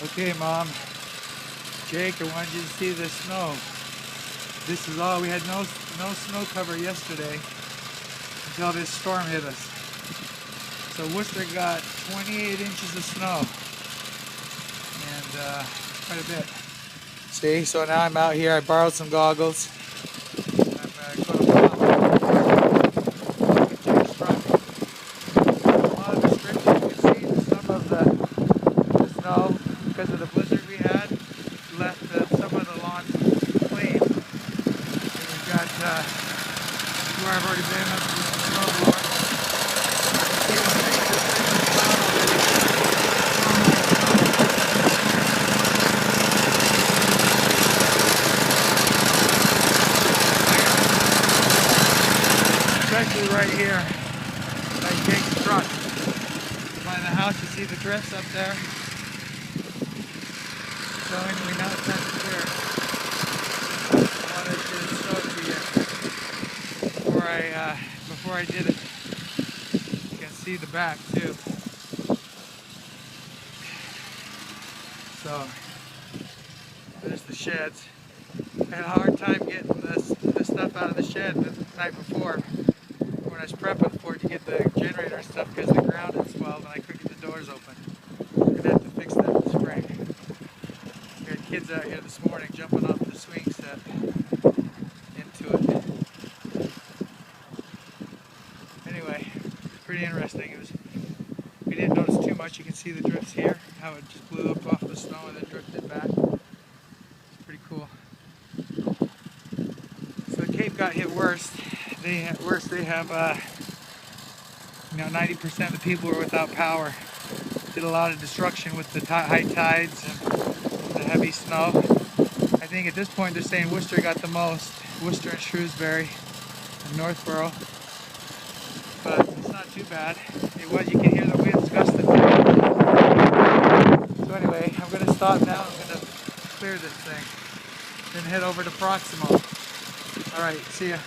Okay, Mom. Jake, I wanted you to see the snow. This is all. We had no snow cover yesterday until this storm hit us. So Worcester got 28 inches of snow, and quite a bit. See, so now I'm out here. I borrowed some goggles. I'm going to Jake's truck. A lot of restrictions. You can see some of the snow because of the blizzard we had. Left some of the lawn clean. And we've got where I've already been up to the snowblower. Especially right here by Jake's truck. By the house, you see the drifts up there. So anyway, now it's time to clear. I wanted to show it to you before I did it. You can see the back too. So there's the sheds. I had a hard time getting this stuff out of the shed the night before when I was prepping for it to get the generator and stuff because the ground had swelled and I couldn't get the doors open. I'm gonna have to fix that in the spring. We had kids out here this morning jumping off the swing set into it. Anyway, it's pretty interesting. We didn't notice too much. You can see the drifts here, how it just blew up off the snow and then drifted back. It's pretty cool. So the Cape got hit worst. They have 90% of the people were without power. Did a lot of destruction with the high tides and the heavy snow. I think at this point they're saying Worcester got the most. Worcester and Shrewsbury and Northborough. But it's not too bad. You can hear the winds gusting. So anyway, I'm going to stop now. I'm going to clear this thing. Then head over to Proximo. Alright, see ya.